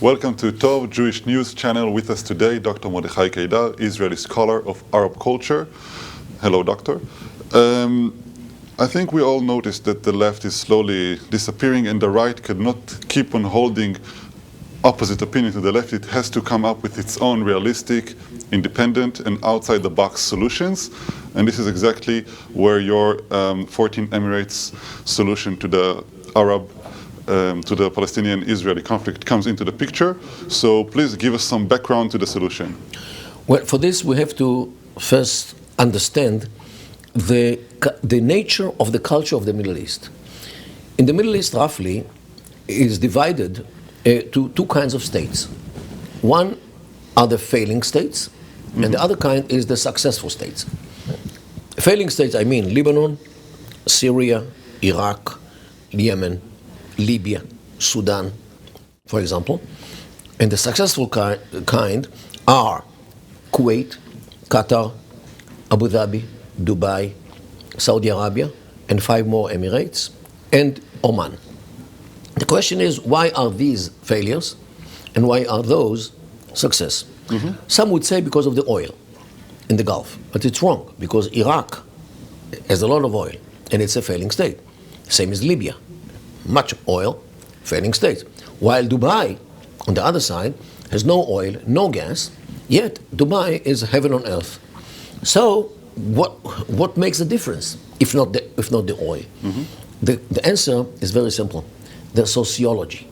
Welcome to Tov Jewish News Channel. With us today, Dr. Mordechai Keidar, Israeli scholar of Arab culture. Hello, doctor. I think we all noticed that the left is slowly disappearing and the right cannot keep on holding opposite opinion to the left. It has to come up with its own realistic, independent, and outside-the-box solutions. And this is exactly where your 14 Emirates solution to the to the Palestinian-Israeli conflict comes into the picture. So please give us some background to the solution. Well, for this we have to first understand the nature of the culture of the Middle East. In the Middle East, roughly, is divided to two kinds of states. One are the failing states, and the other kind is the successful states. Failing states, I mean Lebanon, Syria, Iraq, Yemen, Libya, Sudan, for example. And the successful kind are Kuwait, Qatar, Abu Dhabi, Dubai, Saudi Arabia, and 5 more Emirates, and Oman. The question is, why are these failures and why are those success? Some would say because of the oil in the Gulf, but it's wrong, because Iraq has a lot of oil and it's a failing state. Same as Libya, much oil, failing state. While Dubai, on the other side, has no oil, no gas, yet Dubai is heaven on earth. So what makes the difference, if not the oil? The answer is very simple. The sociology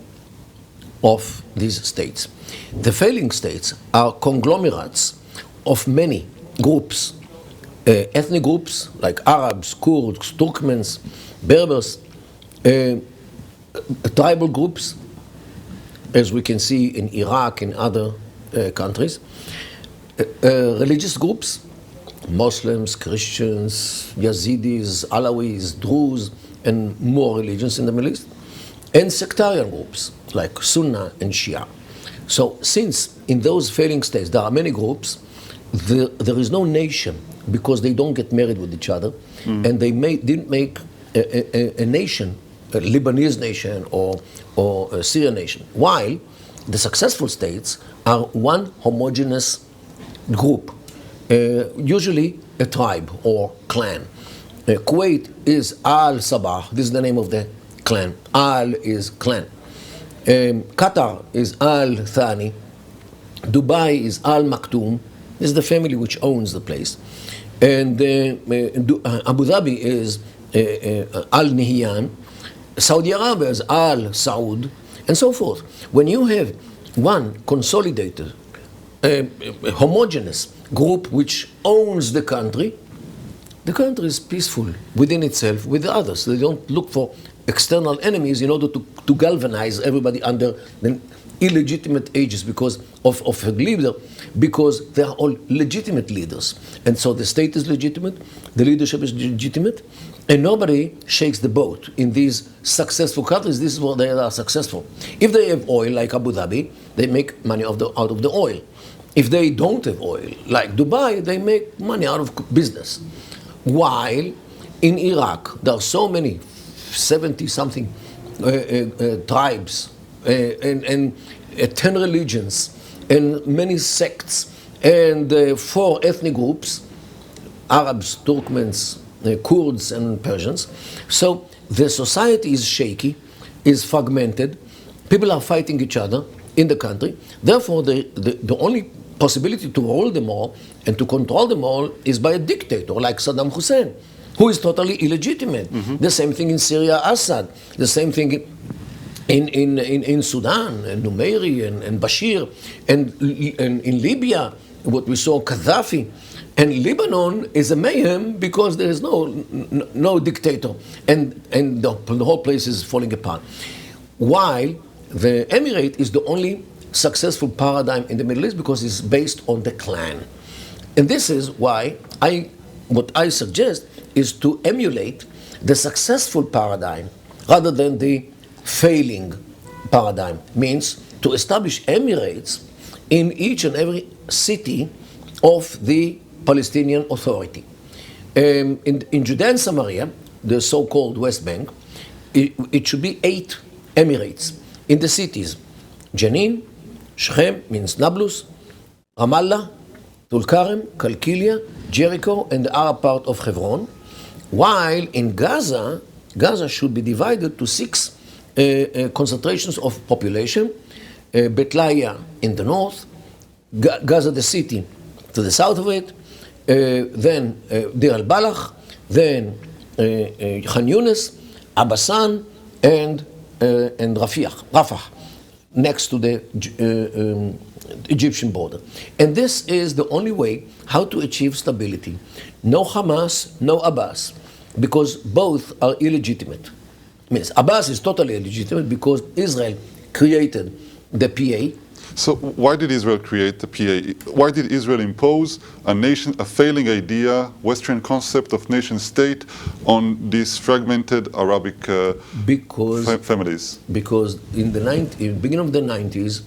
of these states. The failing states are conglomerates of many groups, ethnic groups like Arabs, Kurds, Turkmens, Berbers, tribal groups, as we can see in Iraq and other countries, religious groups, Muslims, Christians, Yazidis, Alawis, Druze, and more religions in the Middle East, and sectarian groups like Sunnah and Shia. So since in those failing states there are many groups, there is no nation because they don't get married with each other, and they didn't make a nation, a Lebanese nation or a Syrian nation, while the successful states are one homogeneous group, usually a tribe or clan. Kuwait is Al-Sabah, this is the name of the clan. Al is clan. Qatar is Al-Thani. Dubai is Al-Maktoum. This is the family which owns the place. And Abu Dhabi is Al-Nihyan. Saudi Arabia is Al-Saud, and so forth. When you have one consolidated, homogeneous group which owns the country is peaceful within itself with the others. They don't look for external enemies in order to galvanize everybody under the illegitimate aegis because of a leader, because they are all legitimate leaders. And so the state is legitimate, the leadership is legitimate, and nobody shakes the boat. In these successful countries, this is where they are successful. If they have oil, like Abu Dhabi, they make money out of the oil. If they don't have oil, like Dubai, they make money out of business. While in Iraq, there are so many, 70-something tribes and 10 religions and many sects and 4 ethnic groups, Arabs, Turkmens, Kurds and Persians. So the society is shaky, is fragmented, people are fighting each other in the country. Therefore, the only possibility to rule them all and to control them all is by a dictator like Saddam Hussein, who is totally illegitimate. The same thing in Syria, Assad. The same thing in Sudan, and Numeiri and Bashir, and in Libya, what we saw, Gaddafi. And Lebanon is a mayhem because there is no dictator, and the whole place is falling apart. While the Emirate is the only successful paradigm in the Middle East because it's based on the clan. And this is why what I suggest is to emulate the successful paradigm rather than the failing paradigm. Means to establish Emirates in each and every city of the Palestinian Authority. In Judea and Samaria, the so-called West Bank, it should be 8 Emirates in the cities: Jenin, Shechem means Nablus, Ramallah, Tulkarem, Kalkilia, Jericho, and the Arab part of Hebron. While in Gaza, Gaza should be divided to 6 concentrations of population. Betlaya in the north, Gaza the city to the south of it, then Deir al-Balach, then Khan Yunis, Abasan, and Rafah, next to the Egyptian border. And this is the only way how to achieve stability. No Hamas, no Abbas, because both are illegitimate. Means Abbas is totally illegitimate because Israel created the PA. So why did Israel create the PA? Why did Israel impose a failing idea, Western concept of nation state on these fragmented Arabic families? Because in the beginning of the 90s,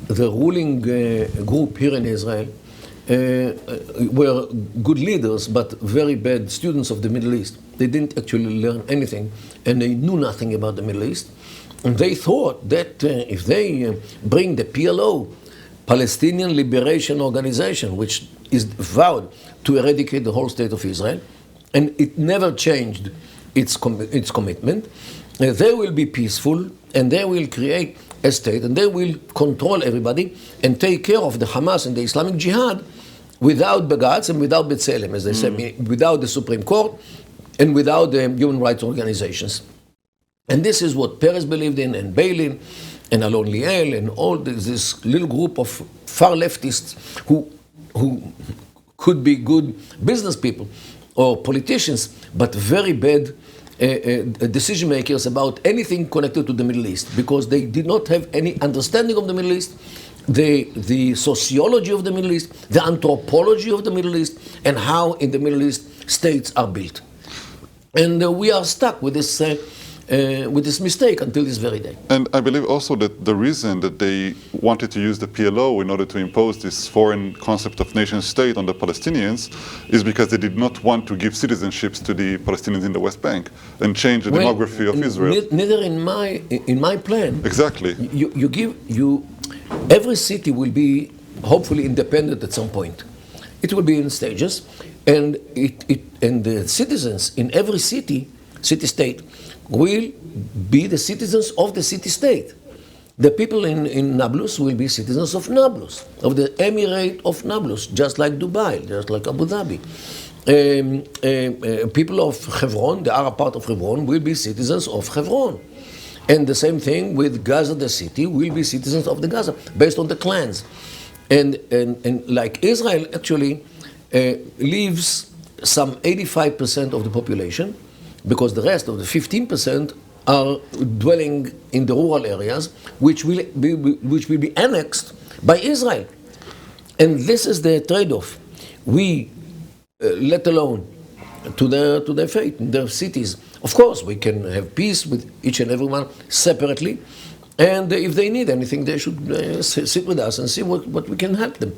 the ruling group here in Israel were good leaders, but very bad students of the Middle East. They didn't actually learn anything, and they knew nothing about the Middle East. And they thought that if they bring the PLO, Palestinian Liberation Organization, which is vowed to eradicate the whole state of Israel, and it never changed its commitment, they will be peaceful, and they will create a state, and they will control everybody, and take care of the Hamas and the Islamic Jihad without Bagatz and without B'Tselem, as they say, without the Supreme Court, and without the human rights organizations. And this is what Peres believed in, and Beilin, and Alon Liel, and all this little group of far leftists who could be good business people or politicians, but very bad decision makers about anything connected to the Middle East, because they did not have any understanding of the Middle East, the sociology of the Middle East, the anthropology of the Middle East, and how in the Middle East states are built. And we are stuck with this mistake until this very day. And I believe also that the reason that they wanted to use the PLO in order to impose this foreign concept of nation state on the Palestinians is because they did not want to give citizenships to the Palestinians in the West Bank and change the demography of Israel. Neither in my plan. Exactly. Every city will be hopefully independent at some point. It will be in stages, and the citizens in every city-state, will be the citizens of the city-state. The people in Nablus will be citizens of Nablus, of the Emirate of Nablus, just like Dubai, just like Abu Dhabi. People of Hebron, the Arab part of Hebron, will be citizens of Hebron. And the same thing with Gaza, the city, will be citizens of the Gaza, based on the clans. And like Israel actually leaves some 85% of the population, because the rest of the 15% are dwelling in the rural areas, which will be annexed by Israel. And this is the trade-off. We, let alone to their fate, in their cities. Of course, we can have peace with each and every one separately, and if they need anything, they should sit with us and see what we can help them.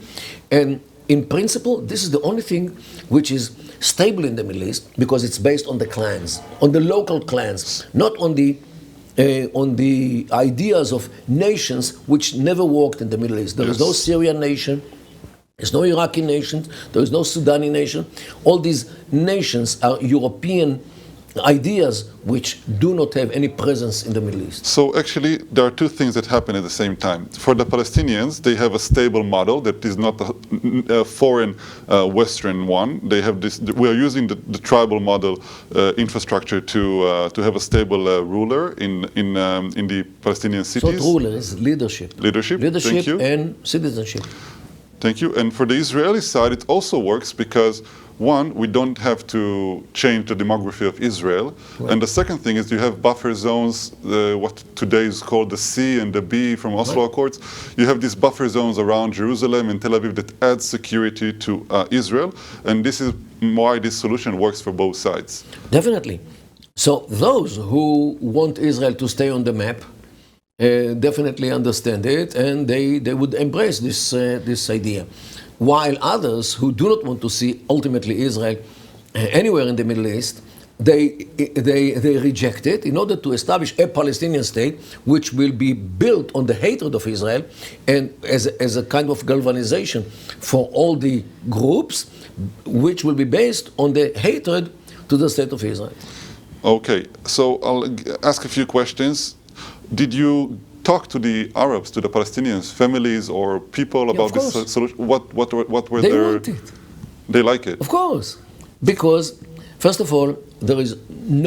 And in principle, this is the only thing which is stable in the Middle East, because it's based on the clans, on the local clans, not on the ideas of nations which never worked in the Middle East. There is no Syrian nation, there's no Iraqi nation, there is no Sudani nation. All these nations are European ideas which do not have any presence in the Middle East. So actually, there are two things that happen at the same time. For the Palestinians, they have a stable model that is not a foreign Western one. They have this. We are using the tribal model infrastructure to have a stable ruler in the Palestinian cities. So ruler is leadership. Leadership. Thank you. And citizenship. Thank you. And for the Israeli side, it also works because, one, we don't have to change the demography of Israel. Right. And the second thing is you have buffer zones, what today is called the C and the B from Oslo Accords. You have these buffer zones around Jerusalem and Tel Aviv that add security to Israel. And this is why this solution works for both sides. Definitely. So those who want Israel to stay on the map definitely understand it, and they would embrace this idea. While others who do not want to see ultimately Israel anywhere in the Middle East, they reject it in order to establish a Palestinian state which will be built on the hatred of Israel and as a kind of galvanization for all the groups which will be based on the hatred to the state of Israel. Okay, so I'll ask a few questions. Did you talk to the Arabs, to the Palestinians, families or people about this solution? What were they their... want it. They like it? Of course. Because, first of all, there is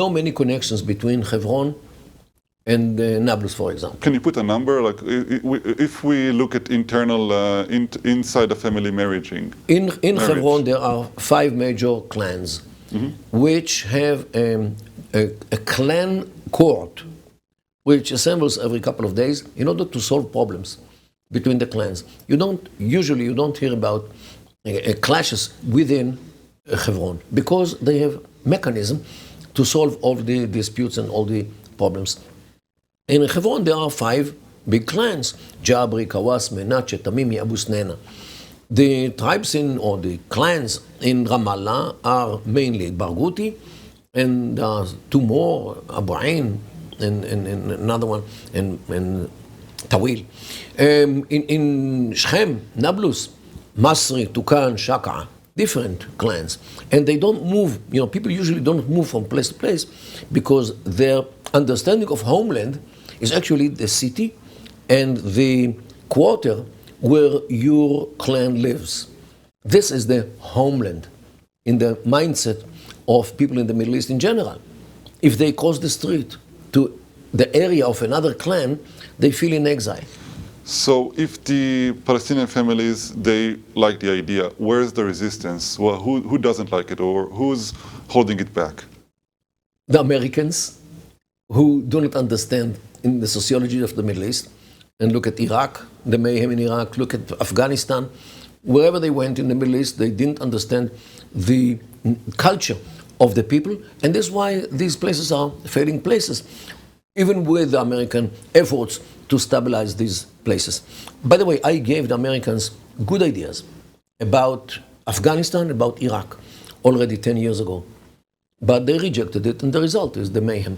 no many connections between Hebron and Nablus, for example. Can you put a number? Like, if we look at internal, inside the family marriaging. In Hebron, there are 5 major clans, which have a clan court, which assembles every couple of days in order to solve problems between the clans. Usually you don't hear about clashes within Hebron because they have mechanism to solve all the disputes and all the problems. In Hebron there are 5 big clans: Jabri, Kawas, Menachet, Tamimi, Abu Snena. The tribes or the clans in Ramallah are mainly Barghouti, and 2 more, Abu Ain, and another one, and Tawil. In Shechem, Nablus, Masri, Tukan, Shaka, different clans. And they don't move, people usually don't move from place to place because their understanding of homeland is actually the city and the quarter where your clan lives. This is the homeland in the mindset of people in the Middle East in general. If they cross the street to the area of another clan, they feel in exile. So if the Palestinian families, they like the idea, where's the resistance? Well, who doesn't like it, or who's holding it back? The Americans, who do not understand in the sociology of the Middle East, and look at Iraq, the mayhem in Iraq, look at Afghanistan. Wherever they went in the Middle East, they didn't understand the culture of the people, and that's why these places are failing places, even with the American efforts to stabilize these places. By the way, I gave the Americans good ideas about Afghanistan, about Iraq, already 10 years ago. But they rejected it, and the result is the mayhem.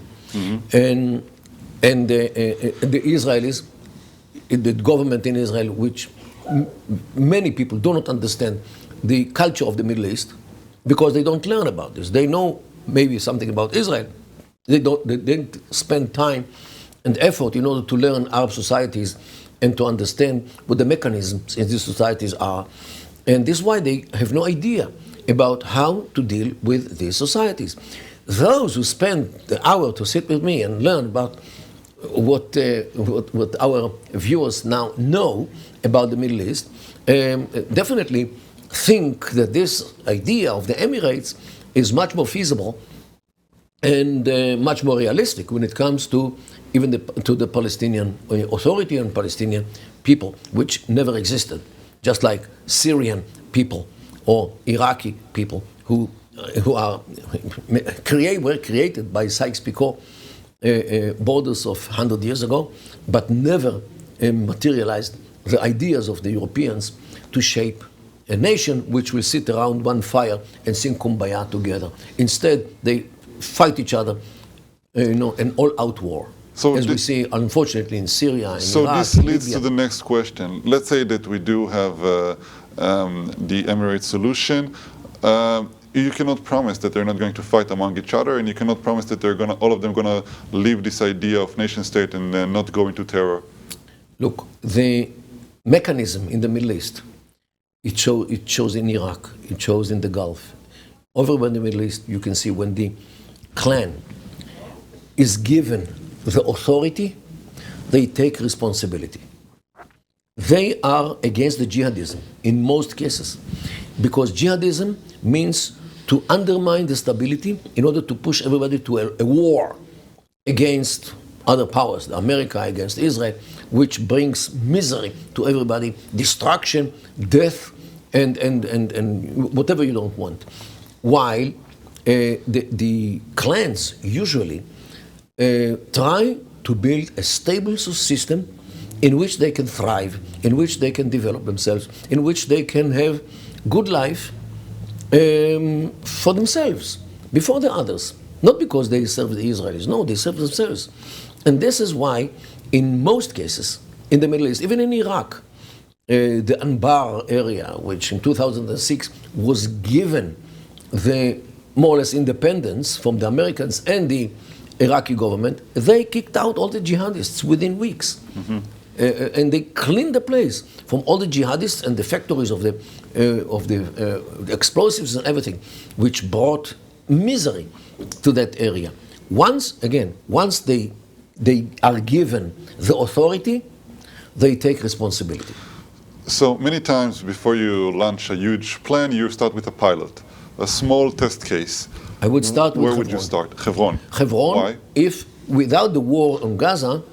And the Israelis, the government in Israel, which many people do not understand the culture of the Middle East, because they don't learn about this. They know maybe something about Israel. They didn't spend time and effort in order to learn Arab societies and to understand what the mechanisms in these societies are. And this is why they have no idea about how to deal with these societies. Those who spend the hour to sit with me and learn about what our viewers now know about the Middle East, definitely think that this idea of the Emirates is much more feasible and much more realistic when it comes to even to the Palestinian Authority and Palestinian people, which never existed, just like Syrian people or Iraqi people who were created by Sykes-Picot borders of 100 years ago, but never materialized the ideas of the Europeans to shape a nation which will sit around one fire and sing Kumbaya together. Instead, they fight each other, an all-out war. So as we see, unfortunately, in Syria and so Iraq, this leads Libya. to the next question. Let's say that we do have the Emirates solution. You cannot promise that they're not going to fight among each other, and you cannot promise that all of them going to leave this idea of nation state and not go into terror. Look, the mechanism in the Middle East, it shows in Iraq, it shows in the Gulf. Over in the Middle East, you can see when the clan is given the authority, they take responsibility. They are against the jihadism in most cases, because jihadism means to undermine the stability in order to push everybody to a war against other powers, America against Israel, which brings misery to everybody, destruction, death, and whatever you don't want. While the clans usually try to build a stable system in which they can thrive, in which they can develop themselves, in which they can have good life for themselves, before the others. Not because they serve the Israelis, no, they serve themselves. And this is why, in most cases, in the Middle East, even in Iraq, the Anbar area, which in 2006 was given the more or less independence from the Americans and the Iraqi government, they kicked out all the jihadists within weeks. Mm-hmm. And they cleaned the place from all the jihadists and the factories of the explosives and everything, which brought misery to that area. Once they are given the authority, they take responsibility. So many times before you launch a huge plan, you start with a pilot, a small test case. I would start with Where Hebron. would you start? Hebron. Hebron. Why? If without the war on Gaza,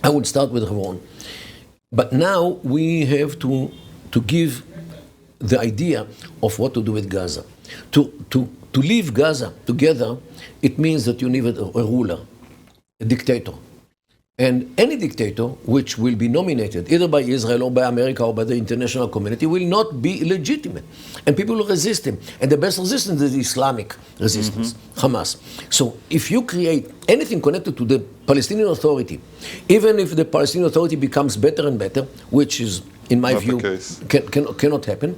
I would start with Hebron. But now we have to give the idea of what to do with Gaza. To leave Gaza together, it means that you need a ruler, a dictator. And any dictator which will be nominated either by Israel or by America or by the international community will not be legitimate. And people will resist him. And the best resistance is Islamic resistance, Hamas. So if you create anything connected to the Palestinian Authority, even if the Palestinian Authority becomes better and better, which is, in my view, cannot happen,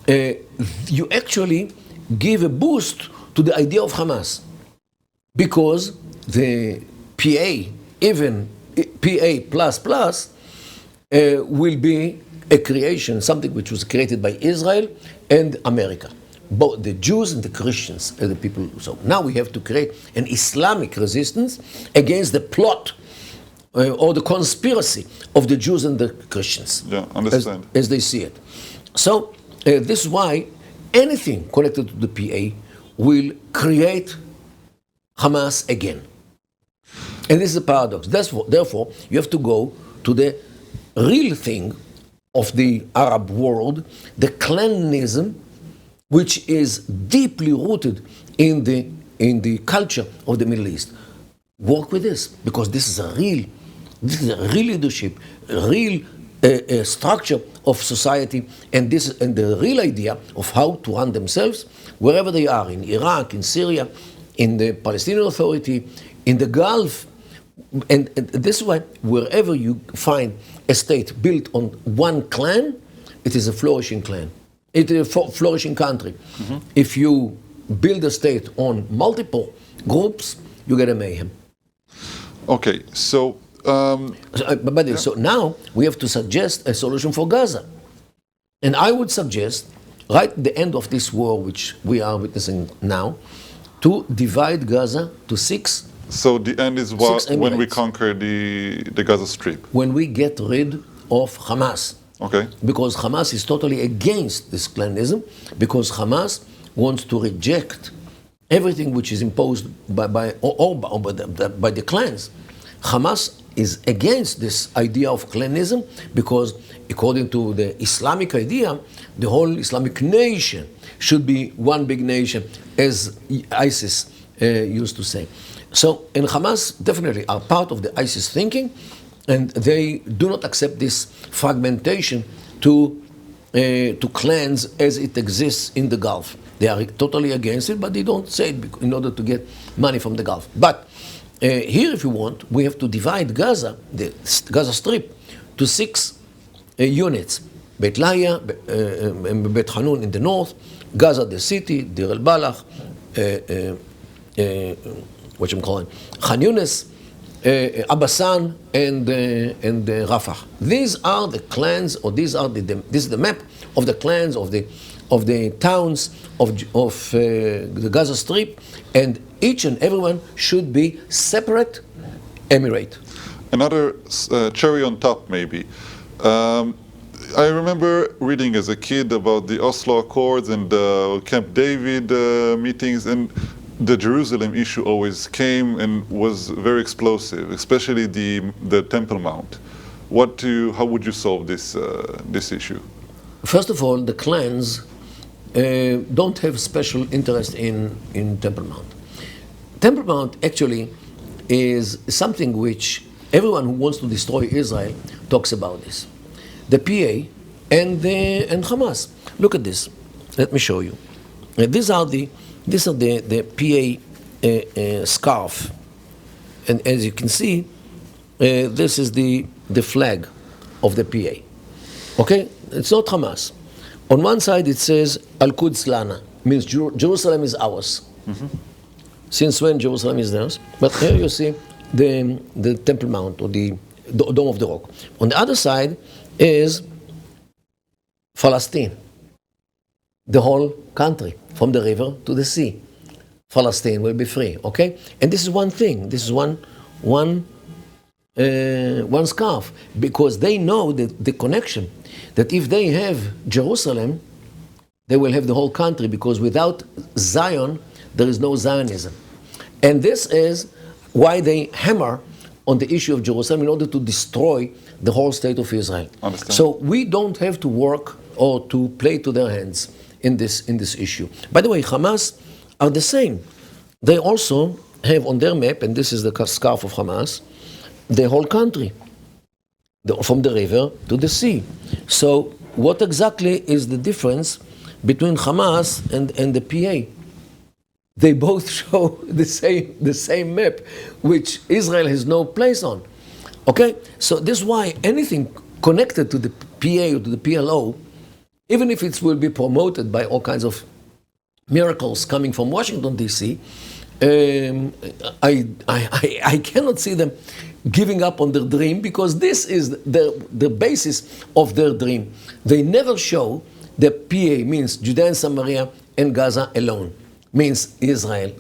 you actually give a boost to the idea of Hamas. Because the PA, even PA++, will be a creation, something which was created by Israel and America. Both the Jews and the Christians are the people. So now we have to create an Islamic resistance against the plot or the conspiracy of the Jews and the Christians. Yeah, understand. As they see it. So this is why anything connected to the PA will create Hamas again. And this is a paradox. Therefore, you have to go to the real thing of the Arab world, the clanism, which is deeply rooted in the culture of the Middle East. Work with this, because this is a real leadership, a real structure of society, and the real idea of how to run themselves wherever they are, in Iraq, in Syria, in the Palestinian Authority, in the Gulf. And this is why wherever you find a state built on one clan, it is a flourishing clan. It is a flourishing country. Mm-hmm. If you build a state on multiple groups, you get a mayhem. Okay, so... So now we have to suggest a solution for Gaza. And I would suggest, right at the end of this war, which we are witnessing now, to divide Gaza to 6. So the end is when we conquer the Gaza Strip. When we get rid of Hamas. Okay. Because Hamas is totally against this clanism, because Hamas wants to reject everything which is imposed by the clans. Hamas is against this idea of clanism because, according to the Islamic idea, the whole Islamic nation should be one big nation, as ISIS used to say. So, and Hamas definitely are part of the ISIS thinking, and they do not accept this fragmentation to clans as it exists in the Gulf. They are totally against it, but they don't say it in order to get money from the Gulf. But here, if you want, we have to divide Gaza, the Gaza Strip, to 6 units. Beit Lahiya, Beit Hanun in the north, Gaza the city, Deir el-Balach, Khan Yunis, Abbasan, and Rafah. These are the clans, or this is the map of the clans of the towns of the Gaza Strip, and each and everyone should be separate emirate. Another cherry on top, maybe. I remember reading as a kid about the Oslo Accords and the Camp David meetings, and the Jerusalem issue always came and was very explosive, especially the Temple Mount. How would you solve this issue? First of all, the clans don't have special interest in Temple Mount. Temple Mount actually is something which everyone who wants to destroy Israel talks about this. The PA and Hamas. Look at this. Let me show you. These are the PA scarf. And as you can see, this is the flag of the PA. Okay? It's not Hamas. On one side it says Al-Quds Lana, means Jerusalem is ours. Mm-hmm. Since when Jerusalem is theirs? But here you see the Temple Mount, or the Dome of the Rock. On the other side is Palestine, the whole country, from the river to the sea. Palestine will be free, okay? And this is one thing. This is one scarf, because they know that the connection, that if they have Jerusalem, they will have the whole country, because without Zion, there is no Zionism. And this is why they hammer on the issue of Jerusalem in order to destroy the whole state of Israel. Understand. So we don't have to work or to play to their hands in this issue. By the way, Hamas are the same. They also have on their map, and this is the scarf of Hamas, the whole country, from the river to the sea. So what exactly is the difference between Hamas and the PA? They both show the same map, which Israel has no place on. Okay? So this is why anything connected to the PA or to the PLO, even if it will be promoted by all kinds of miracles coming from Washington, D.C., I cannot see them giving up on their dream, because this is the basis of their dream. They never show that PA means Judea and Samaria and Gaza alone, means Israel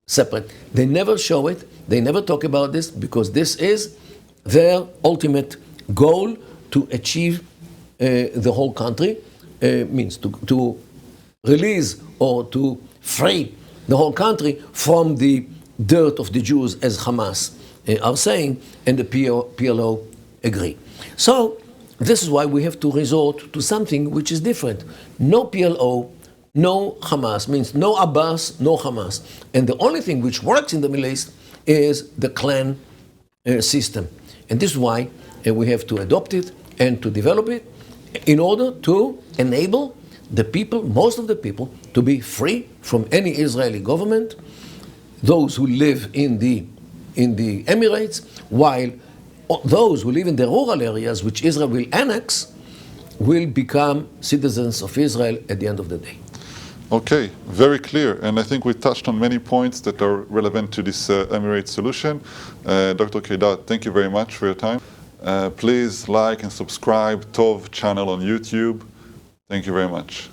separate. They never show it, they never talk about this, because this is their ultimate goal, to achieve the whole country, means to release or to free the whole country from the dirt of the Jews, as Hamas are saying, and the PLO agree. So this is why we have to resort to something which is different. No PLO, no Hamas, means no Abbas, no Hamas. And the only thing which works in the Middle East is the clan system. And this is why we have to adopt it and to develop it in order to enable the people, most of the people, to be free from any Israeli government, those who live in the Emirates, while those who live in the rural areas, which Israel will annex, will become citizens of Israel at the end of the day. Okay, very clear. And I think we touched on many points that are relevant to this Emirates solution. Dr. Keidar, thank you very much for your time. Please like and subscribe Tov channel on YouTube. Thank you very much.